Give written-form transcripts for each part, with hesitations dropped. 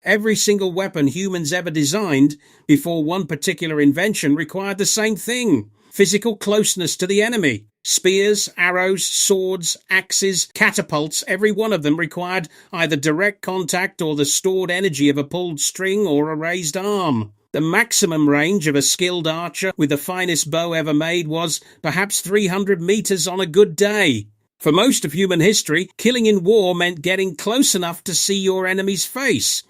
Every single weapon humans ever designed before one particular invention required the same thing: physical closeness to the enemy. Spears, arrows, swords, axes, catapults, every one of them required either direct contact or the stored energy of a pulled string or a raised arm. The maximum range of a skilled archer with the finest bow ever made was perhaps 300 meters on a good day. For most of human history, killing in war meant getting close enough to see your enemy's face.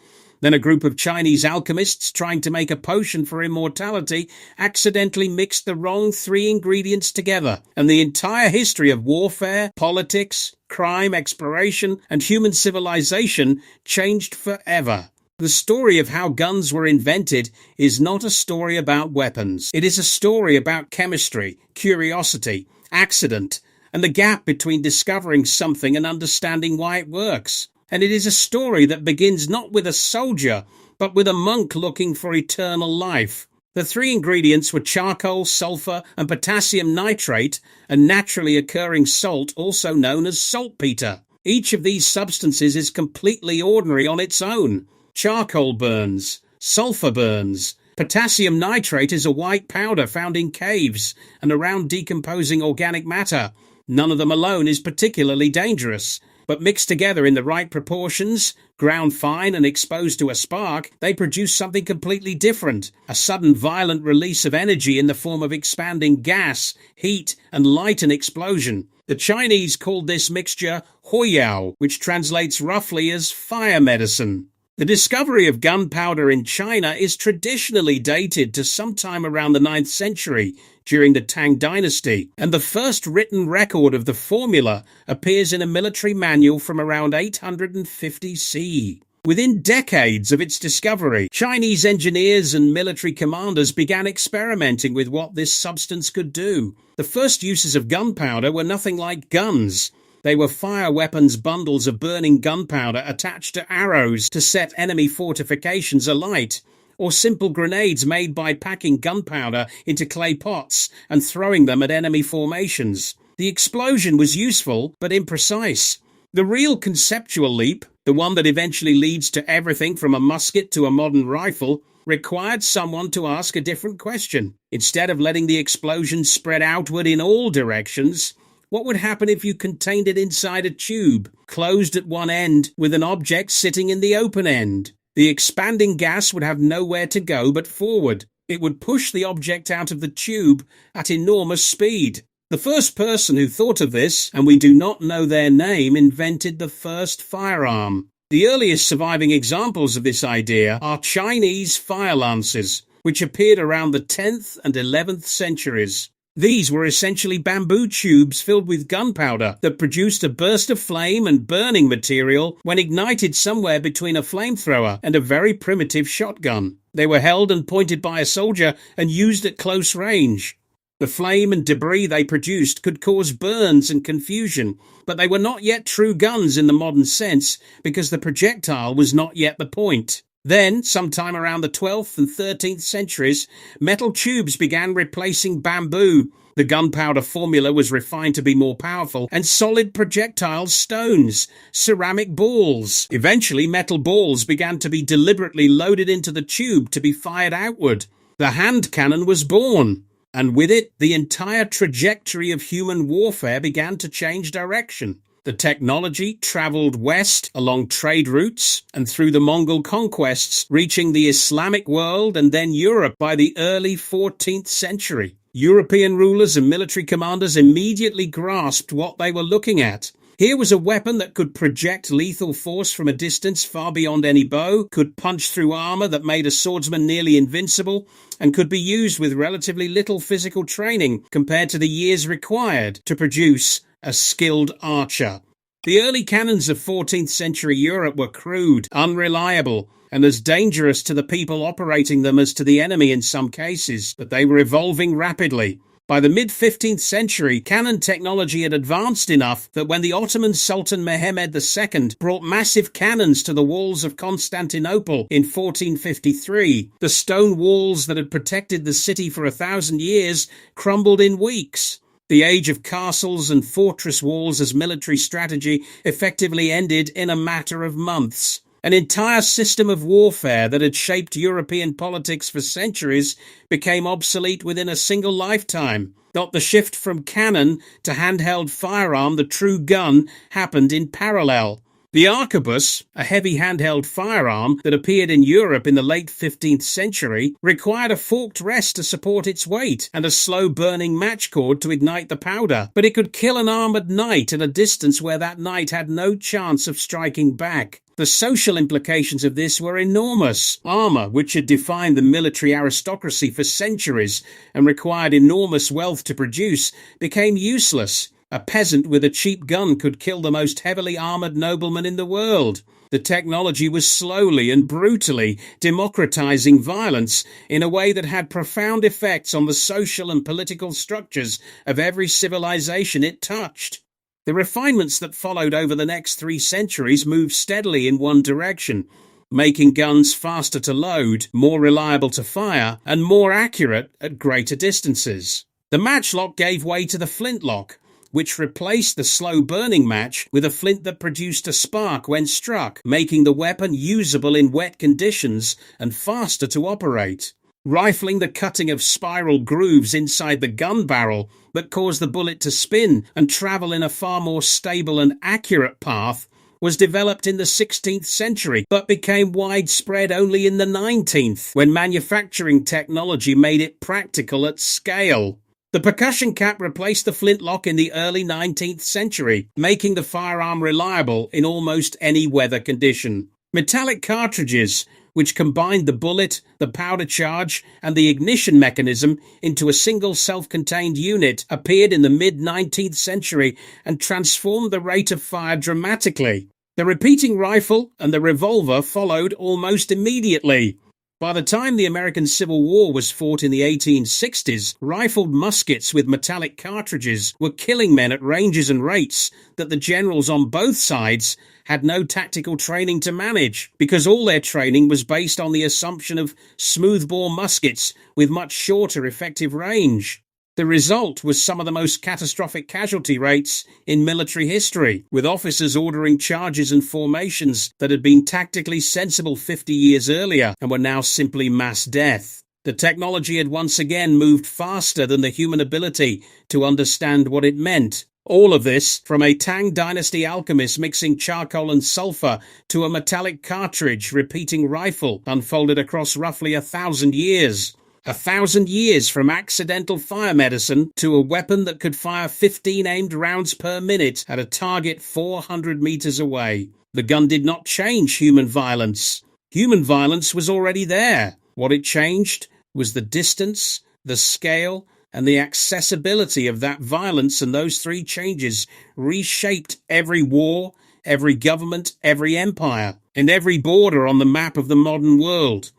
Then a group of Chinese alchemists trying to make a potion for immortality accidentally mixed the wrong 3 ingredients together, and the entire history of warfare, politics, crime, exploration, and human civilization changed forever. The story of how guns were invented is not a story about weapons. It is a story about chemistry, curiosity, accident, and the gap between discovering something and understanding why it works. And it is a story that begins not with a soldier, but with a monk looking for eternal life. The 3 ingredients were charcoal, sulfur, and potassium nitrate, a naturally occurring salt also known as saltpeter. Each of these substances is completely ordinary on its own. Charcoal burns, sulfur burns. Potassium nitrate is a white powder found in caves and around decomposing organic matter. None of them alone is particularly dangerous, but mixed together in the right proportions, ground fine and exposed to a spark, they produce something completely different: a sudden violent release of energy in the form of expanding gas, heat, and light and explosion. The Chinese called this mixture huoyao, which translates roughly as fire medicine. The discovery of gunpowder in China is traditionally dated to sometime around the 9th century, during the Tang Dynasty, and the first written record of the formula appears in a military manual from around 850 CE. Within decades of its discovery, Chinese engineers and military commanders began experimenting with what this substance could do. The first uses of gunpowder were nothing like guns. They were fire weapons, bundles of burning gunpowder attached to arrows to set enemy fortifications alight, or simple grenades made by packing gunpowder into clay pots and throwing them at enemy formations. The explosion was useful, but imprecise. The real conceptual leap, the one that eventually leads to everything from a musket to a modern rifle, required someone to ask a different question. Instead of letting the explosion spread outward in all directions, what would happen if you contained it inside a tube, closed at one end, with an object sitting in the open end? The expanding gas would have nowhere to go but forward. It would push the object out of the tube at enormous speed. The first person who thought of this, and we do not know their name, invented the first firearm. The earliest surviving examples of this idea are Chinese fire lances, which appeared around the 10th and 11th centuries. These were essentially bamboo tubes filled with gunpowder that produced a burst of flame and burning material when ignited somewhere between a flamethrower and a very primitive shotgun. They were held and pointed by a soldier and used at close range. The flame and debris they produced could cause burns and confusion, but they were not yet true guns in the modern sense because the projectile was not yet the point. Then, sometime around the 12th and 13th centuries, metal tubes began replacing bamboo. The gunpowder formula was refined to be more powerful, and solid projectiles, stones, ceramic balls. Eventually, metal balls began to be deliberately loaded into the tube to be fired outward. The hand cannon was born, and with it, the entire trajectory of human warfare began to change direction. The technology traveled west along trade routes and through the Mongol conquests, reaching the Islamic world and then Europe by the early 14th century. European rulers and military commanders immediately grasped what they were looking at. Here was a weapon that could project lethal force from a distance far beyond any bow, could punch through armor that made a swordsman nearly invincible, and could be used with relatively little physical training compared to the years required to produce a skilled archer. The early cannons of 14th century Europe were crude, unreliable, and as dangerous to the people operating them as to the enemy in some cases, but they were evolving rapidly. By the mid-15th century, cannon technology had advanced enough that when the Ottoman Sultan Mehmed II brought massive cannons to the walls of Constantinople in 1453, the stone walls that had protected the city for 1,000 years crumbled in weeks. The age of castles and fortress walls as military strategy effectively ended in a matter of months. An entire system of warfare that had shaped European politics for centuries became obsolete within a single lifetime. Not the shift from cannon to handheld firearm, the true gun, happened in parallel. The arquebus, a heavy handheld firearm that appeared in Europe in the late 15th century, required a forked rest to support its weight and a slow-burning match cord to ignite the powder, but it could kill an armoured knight at a distance where that knight had no chance of striking back. The social implications of this were enormous. Armour, which had defined the military aristocracy for centuries and required enormous wealth to produce, became useless. A peasant with a cheap gun could kill the most heavily armoured nobleman in the world. The technology was slowly and brutally democratizing violence in a way that had profound effects on the social and political structures of every civilization it touched. The refinements that followed over the next 3 centuries moved steadily in one direction, making guns faster to load, more reliable to fire, and more accurate at greater distances. The matchlock gave way to the flintlock, which replaced the slow-burning match with a flint that produced a spark when struck, making the weapon usable in wet conditions and faster to operate. Rifling the cutting of spiral grooves inside the gun barrel that caused the bullet to spin and travel in a far more stable and accurate path was developed in the 16th century, but became widespread only in the 19th, when manufacturing technology made it practical at scale. The percussion cap replaced the flintlock in the early 19th century, making the firearm reliable in almost any weather condition. Metallic cartridges, which combined the bullet, the powder charge, and the ignition mechanism into a single self-contained unit, appeared in the mid-19th century and transformed the rate of fire dramatically. The repeating rifle and the revolver followed almost immediately. By the time the American Civil War was fought in the 1860s, rifled muskets with metallic cartridges were killing men at ranges and rates that the generals on both sides had no tactical training to manage, because all their training was based on the assumption of smoothbore muskets with much shorter effective range. The result was some of the most catastrophic casualty rates in military history, with officers ordering charges and formations that had been tactically sensible 50 years earlier and were now simply mass death. The technology had once again moved faster than the human ability to understand what it meant. All of this, from a Tang Dynasty alchemist mixing charcoal and sulfur to a metallic cartridge repeating rifle, unfolded across roughly 1,000 years. 1,000 years from accidental fire medicine to a weapon that could fire 15 aimed rounds per minute at a target 400 meters away. The gun did not change human violence. Human violence was already there. What it changed was the distance, the scale, and the accessibility of that violence, and those 3 changes reshaped every war, every government, every empire, and every border on the map of the modern world.